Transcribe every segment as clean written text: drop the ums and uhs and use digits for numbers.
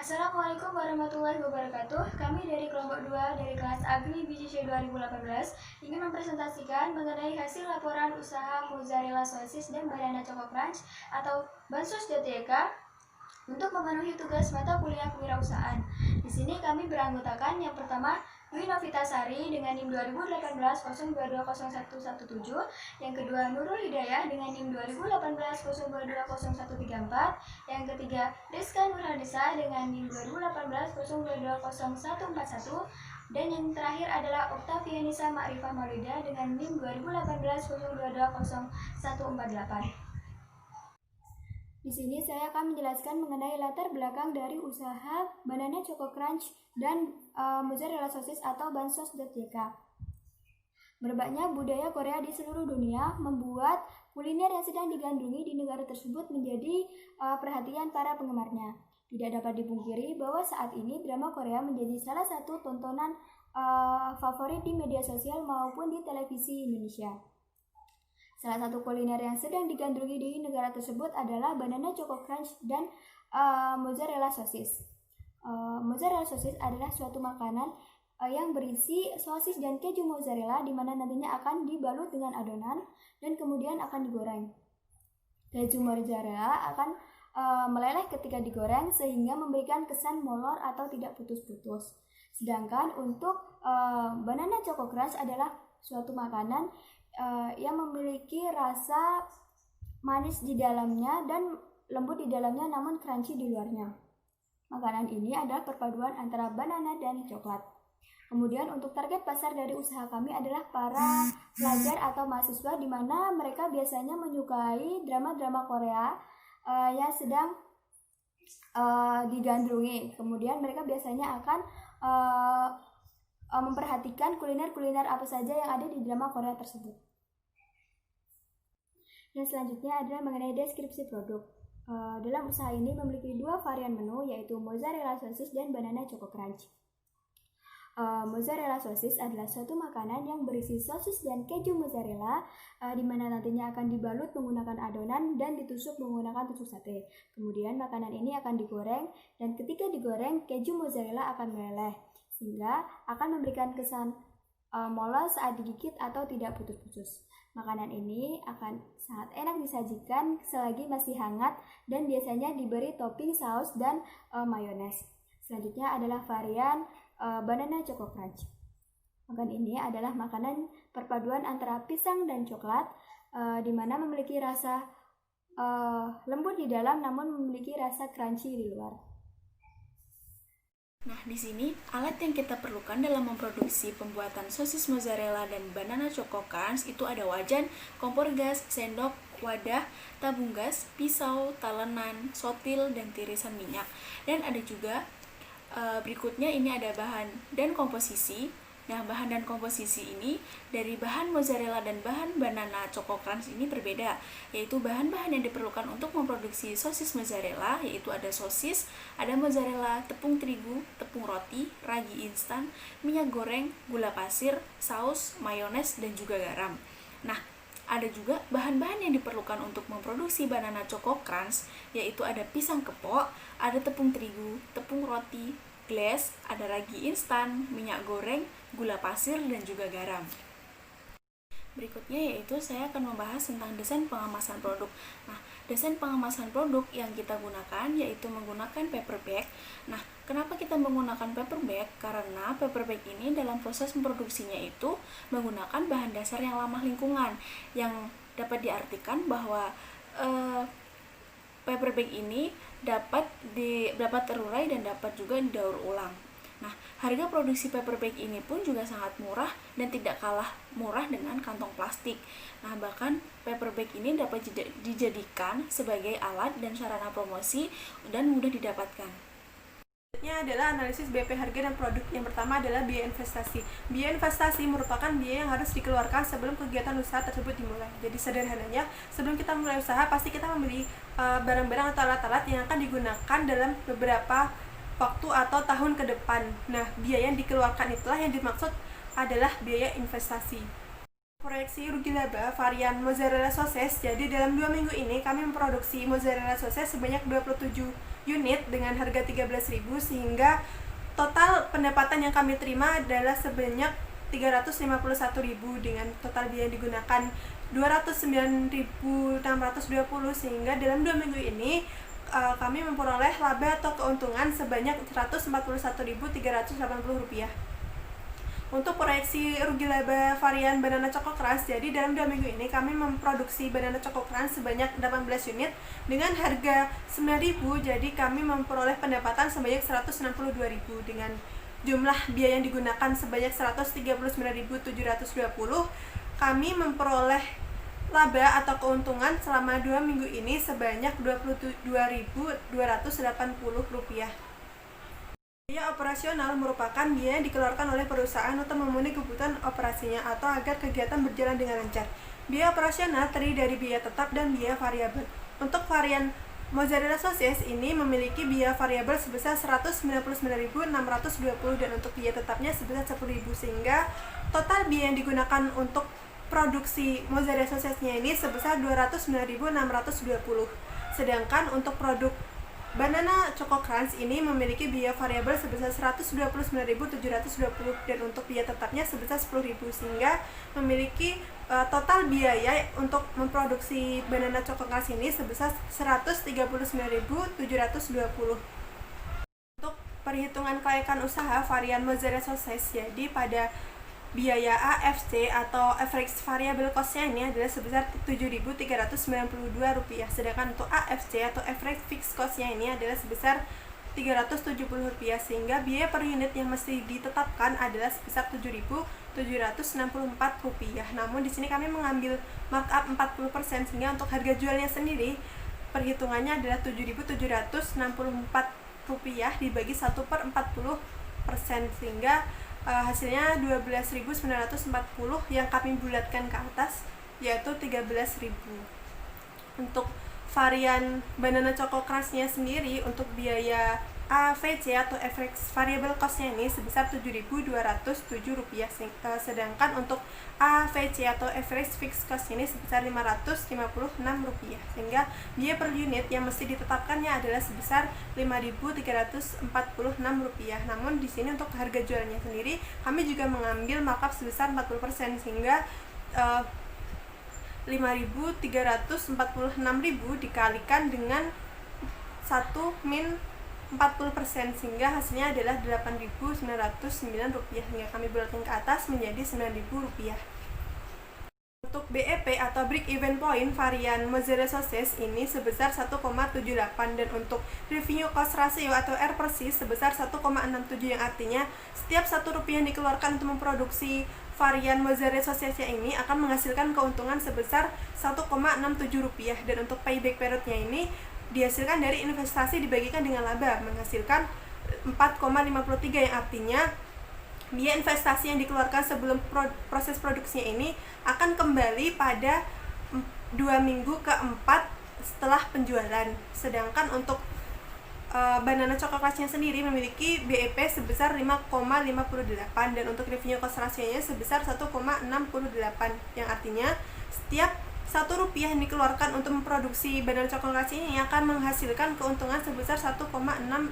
Assalamualaikum warahmatullahi wabarakatuh. Kami dari kelompok 2 dari kelas Agri BCC 2018 ingin mempresentasikan mengenai hasil laporan usaha Mozzarella Sosis dan Banana Choco Crunch atau Bansos.YK untuk memenuhi tugas mata kuliah kewirausahaan. Di sini kami beranggotakan yang pertama Dwi Novitasari dengan NIM 2018-022017, yang kedua Nurul Hidayah dengan NIM 2018-022134, yang ketiga Rizka Nurhanisa dengan NIM 2018-022141, dan yang terakhir adalah Oktavianisa Ma'rifah Maulida dengan NIM 2018-022148. Di sini saya akan menjelaskan mengenai latar belakang dari usaha Banana Choco Crunch dan Mozzarella Sosis atau Bansos.YK. Merebaknya budaya Korea di seluruh dunia membuat kuliner yang sedang digandrungi di negara tersebut menjadi perhatian para penggemarnya. Tidak dapat dipungkiri bahwa saat ini drama Korea menjadi salah satu tontonan favorit di media sosial maupun di televisi Indonesia. Salah satu kuliner yang sedang digandrungi di negara tersebut adalah Banana Choco Crunch dan Mozzarella Sosis. Mozzarella Sosis adalah suatu makanan yang berisi sosis dan keju mozzarella, di mana nantinya akan dibalut dengan adonan dan kemudian akan digoreng. Keju mozzarella akan meleleh ketika digoreng sehingga memberikan kesan molor atau tidak putus-putus. Sedangkan untuk Banana Choco Crunch adalah suatu makanan yang memiliki rasa manis di dalamnya dan lembut di dalamnya namun crunchy di luarnya. Makanan ini adalah perpaduan antara banana dan coklat. Kemudian untuk target pasar dari usaha kami adalah para pelajar atau mahasiswa, di mana mereka biasanya menyukai drama-drama Korea yang sedang digandrungi. Kemudian mereka biasanya akan memperhatikan kuliner-kuliner apa saja yang ada di drama Korea tersebut. Dan selanjutnya adalah mengenai deskripsi produk. Dalam usaha ini memiliki dua varian menu, yaitu Mozzarella Sosis dan Banana Choco Crunch. Mozzarella Sosis adalah suatu makanan yang berisi sosis dan keju mozzarella, di mana nantinya akan dibalut menggunakan adonan dan ditusuk menggunakan tusuk sate. Kemudian makanan ini akan digoreng, dan ketika digoreng keju mozzarella akan meleleh, sehingga akan memberikan kesan molor saat digigit atau tidak putus-putus. Makanan ini akan sangat enak disajikan selagi masih hangat dan biasanya diberi topping saus dan mayones. Selanjutnya adalah varian Banana Choco Crunch. Makanan ini adalah makanan perpaduan antara pisang dan coklat, di mana memiliki rasa lembut di dalam namun memiliki rasa crunchy di luar. Nah, di sini alat yang kita perlukan dalam memproduksi pembuatan sosis mozzarella dan banana choco crunch itu ada wajan, kompor gas, sendok, wadah, tabung gas, pisau, talenan, sotil, dan tirisan minyak. Dan ada juga berikutnya ini ada bahan dan komposisi. Nah, bahan dan komposisi ini dari bahan mozzarella dan bahan banana choco crunch ini berbeda, yaitu bahan-bahan yang diperlukan untuk memproduksi sosis mozzarella yaitu ada sosis, ada mozzarella, tepung terigu, tepung roti, ragi instan, minyak goreng, gula pasir, saus, mayones, dan juga garam. Nah, ada juga bahan-bahan yang diperlukan untuk memproduksi banana choco crunch, yaitu ada pisang kepok, ada tepung terigu, tepung roti, glaze, ada ragi instan, minyak goreng, gula pasir, dan juga garam. Berikutnya yaitu saya akan membahas tentang desain pengemasan produk. Nah, desain pengemasan produk yang kita gunakan yaitu menggunakan paper bag. Nah, kenapa kita menggunakan paper bag? Karena paper bag ini dalam proses memproduksinya itu menggunakan bahan dasar yang ramah lingkungan, yang dapat diartikan bahwa paper bag ini dapat terurai dan dapat juga didaur ulang. Nah, harga produksi paper bag ini pun juga sangat murah dan tidak kalah murah dengan kantong plastik. Nah, bahkan paper bag ini dapat dijadikan sebagai alat dan sarana promosi dan mudah didapatkan. Selanjutnya adalah analisis BP harga dan produk. Yang pertama adalah biaya investasi. Biaya investasi merupakan biaya yang harus dikeluarkan sebelum kegiatan usaha tersebut dimulai. Jadi sederhananya, sebelum kita mulai usaha, pasti kita membeli barang-barang atau alat-alat yang akan digunakan dalam beberapa waktu atau tahun ke depan. Nah, biaya yang dikeluarkan itulah yang dimaksud adalah biaya investasi. Proyeksi rugi laba varian mozzarella sosis. Jadi dalam 2 minggu ini kami memproduksi mozzarella sosis sebanyak 27 unit dengan harga 13.000, sehingga total pendapatan yang kami terima adalah sebanyak 351.000 dengan total biaya yang digunakan 209.620, sehingga dalam 2 minggu ini kami memperoleh laba atau keuntungan sebanyak Rp141.380. Untuk proyeksi rugi laba varian Banana Choco Crunch, jadi dalam 2 minggu ini kami memproduksi Banana Choco Crunch sebanyak 18 unit dengan harga 9.000, jadi kami memperoleh pendapatan sebanyak 162.000 dengan jumlah biaya yang digunakan sebanyak 139.720. Kami memperoleh laba atau keuntungan selama 2 minggu ini sebanyak Rp22.280. Biaya operasional merupakan biaya yang dikeluarkan oleh perusahaan untuk memenuhi kebutuhan operasinya atau agar kegiatan berjalan dengan lancar. Biaya operasional terdiri dari biaya tetap dan biaya variabel. Untuk varian mozzarella sosis ini memiliki biaya variabel sebesar Rp199.620 dan untuk biaya tetapnya sebesar Rp10.000, sehingga total biaya yang digunakan untuk produksi mozzarella sosisnya ini sebesar Rp209.620. Sedangkan untuk produk Banana Choco Crunch ini memiliki biaya variabel sebesar Rp129.720 dan untuk biaya tetapnya sebesar Rp10.000, sehingga memiliki total biaya untuk memproduksi Banana Choco Crunch ini sebesar Rp139.720. Untuk perhitungan kelayakan usaha varian mozzarella sosis, jadi pada biaya AFC atau average variable cost-nya ini adalah sebesar Rp7.392, sedangkan untuk AFC atau average fixed cost-nya ini adalah sebesar Rp370, sehingga biaya per unit yang mesti ditetapkan adalah sebesar Rp7.764. Namun di sini kami mengambil markup 40%, sehingga untuk harga jualnya sendiri perhitungannya adalah Rp7.764 dibagi 1/40%, sehingga hasilnya 12.940 yang kami bulatkan ke atas, yaitu 13.000. Untuk varian Banana Choco Crunch-nya sendiri untuk biaya AVC atau average variable cost-nya ini sebesar Rp7.207, sedangkan untuk AVC atau average fixed cost ini sebesar Rp556, sehingga biaya per unit yang mesti ditetapkannya adalah sebesar Rp5.346. Namun di sini untuk harga jualnya sendiri kami juga mengambil markup sebesar 40%, sehingga Rp5.346.000 dikalikan dengan 1 min 40%, sehingga hasilnya adalah Rp8.909, hingga kami bulatkan ke atas menjadi Rp9.000. Untuk BEP atau break even point varian mozzarella sosis ini sebesar 1,78, dan untuk revenue cost ratio atau R/C sebesar 1,67, yang artinya setiap Rp1 yang dikeluarkan untuk memproduksi varian mozzarella sosisnya ini akan menghasilkan keuntungan sebesar Rp1,67, dan untuk payback periodnya ini dihasilkan dari investasi dibagikan dengan laba menghasilkan 4,53, yang artinya biaya investasi yang dikeluarkan sebelum proses produksinya ini akan kembali pada 2 minggu keempat setelah penjualan. Sedangkan untuk Banana Choco Crunch-nya sendiri memiliki BEP sebesar 5,58 dan untuk revenue cost ratio-nya sebesar 1,68, yang artinya setiap Rp1 yang dikeluarkan untuk memproduksi Banana Choco Crunch ini akan menghasilkan keuntungan sebesar Rp1,68,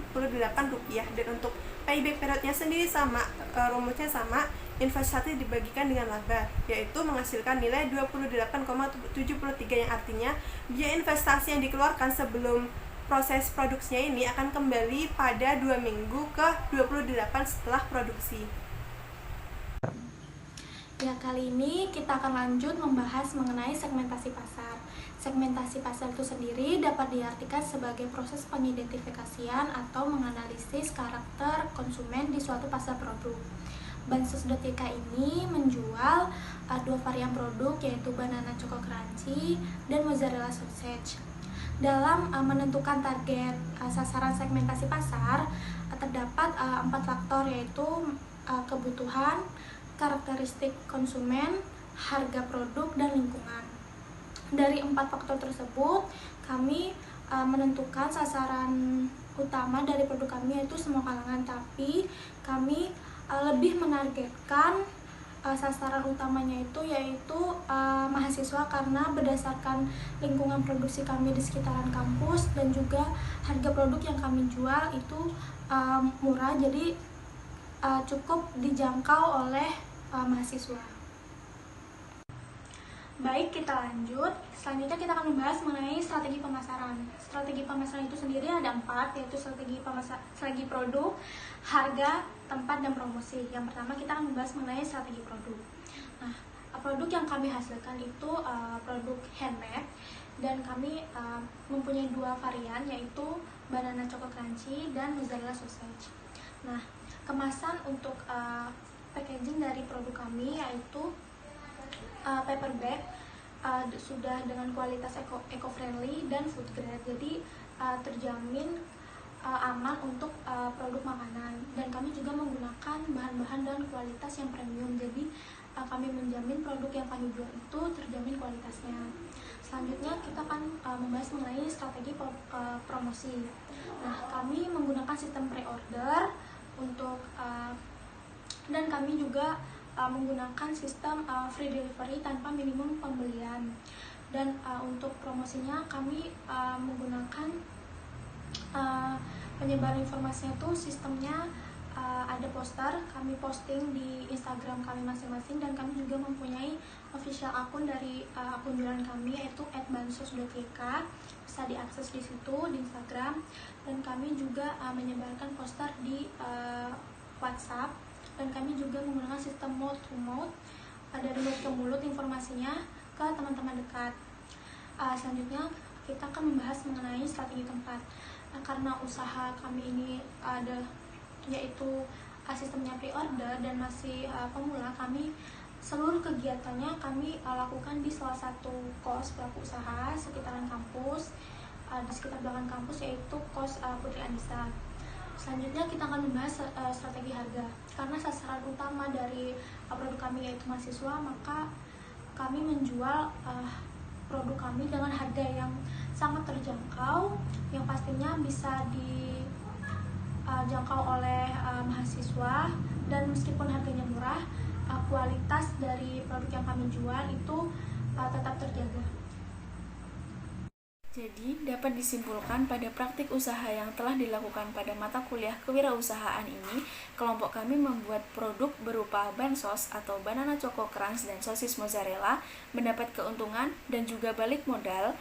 dan untuk payback periodnya sendiri sama, rumusnya sama, investasi dibagikan dengan laba, yaitu menghasilkan nilai 28,73, yang artinya biaya investasi yang dikeluarkan sebelum proses produksinya ini akan kembali pada 2 minggu ke 28 setelah produksi. Ya, kali ini kita akan lanjut membahas mengenai segmentasi pasar. Segmentasi pasar itu sendiri dapat diartikan sebagai proses pengidentifikasian atau menganalisis karakter konsumen di suatu pasar produk. Bansos.yk ini menjual 2 varian produk, yaitu Banana Choco Crunchy dan Mozzarella Sausage. Dalam menentukan target sasaran segmentasi pasar, terdapat 4 faktor, yaitu kebutuhan, karakteristik konsumen, harga produk, dan lingkungan. Dari 4 faktor tersebut, kami menentukan sasaran utama dari produk kami, yaitu semua kalangan, tapi kami lebih menargetkan sasaran utamanya itu yaitu mahasiswa, karena berdasarkan lingkungan produksi kami di sekitaran kampus dan juga harga produk yang kami jual itu murah, jadi cukup dijangkau oleh mahasiswa. Baik, kita lanjut. Selanjutnya kita akan membahas mengenai strategi pemasaran. Strategi pemasaran itu sendiri ada 4, yaitu strategi produk, harga, tempat, dan promosi. Yang pertama kita akan membahas mengenai strategi produk. Nah, produk yang kami hasilkan itu produk handmade, dan kami mempunyai 2 varian, yaitu banana choco crunchy dan mozzarella sausage. Nah, kemasan untuk packaging dari produk kami yaitu paper bag, sudah dengan kualitas eco-friendly dan food grade, jadi terjamin aman untuk produk makanan, dan kami juga menggunakan bahan-bahan dan kualitas yang premium, jadi kami menjamin produk yang kami jual itu terjamin kualitasnya. Selanjutnya kita akan membahas mengenai strategi promosi. Nah, kami menggunakan sistem pre-order untuk dan kami juga menggunakan sistem free delivery tanpa minimum pembelian, dan untuk promosinya kami menggunakan penyebaran informasinya itu sistemnya ada poster, kami posting di Instagram kami masing-masing, dan kami juga mempunyai official akun dari akun jualan kami yaitu @bansos.yk, bisa diakses di situ di Instagram, dan kami juga menyebarkan poster di WhatsApp, dan kami juga menggunakan sistem mouth to mouth, dari mulut ke mulut informasinya ke teman-teman dekat. Selanjutnya kita akan membahas mengenai strategi tempat. Nah, karena usaha kami ini ada yaitu sistemnya pre-order dan masih pemula, kami seluruh kegiatannya kami lakukan di salah satu kos pelaku usaha sekitaran kampus, di sekitar belakang kampus, yaitu kos Putri Anissa. Selanjutnya kita akan membahas strategi harga. Karena sasaran utama dari produk kami yaitu mahasiswa, maka kami menjual produk kami dengan harga yang sangat terjangkau, yang pastinya bisa dijangkau oleh mahasiswa, dan meskipun harganya murah, kualitas dari produk yang kami jual itu tetap terjaga. Jadi, dapat disimpulkan pada praktik usaha yang telah dilakukan pada mata kuliah kewirausahaan ini, kelompok kami membuat produk berupa bansos atau banana choco crunch dan sosis mozzarella, mendapat keuntungan dan juga balik modal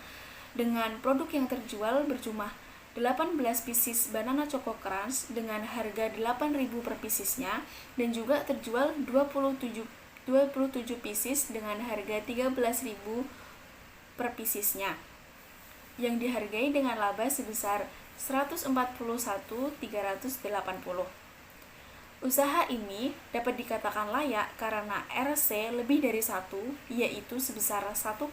dengan produk yang terjual berjumlah 18 pieces banana choco crunch dengan harga 8.000 per piecesnya, dan juga terjual 27 pieces dengan harga 13.000 per piecesnya, yang dihargai dengan laba sebesar 141.380. Usaha ini dapat dikatakan layak karena RC lebih dari 1, yaitu sebesar 1,68.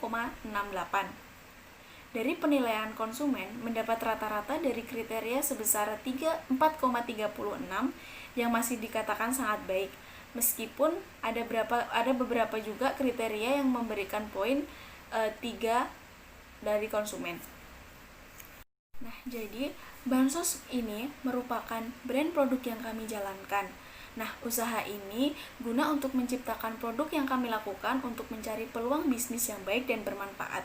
Dari penilaian konsumen mendapat rata-rata dari kriteria sebesar 4,36, yang masih dikatakan sangat baik, meskipun ada beberapa juga kriteria yang memberikan poin 3 dari konsumen. Nah, jadi bansos ini merupakan brand produk yang kami jalankan. Nah, usaha ini guna untuk menciptakan produk yang kami lakukan untuk mencari peluang bisnis yang baik dan bermanfaat.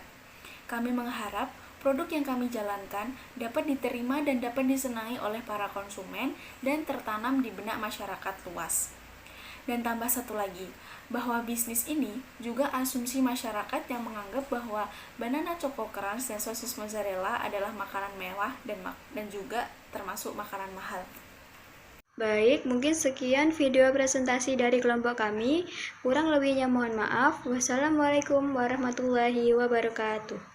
Kami mengharap produk yang kami jalankan dapat diterima dan dapat disenangi oleh para konsumen dan tertanam di benak masyarakat luas. Dan tambah satu lagi, bahwa bisnis ini juga asumsi masyarakat yang menganggap bahwa banana choco crunch dan sosis mozzarella adalah makanan mewah dan juga termasuk makanan mahal. Baik, mungkin sekian video presentasi dari kelompok kami. Kurang lebihnya mohon maaf. Wassalamualaikum warahmatullahi wabarakatuh.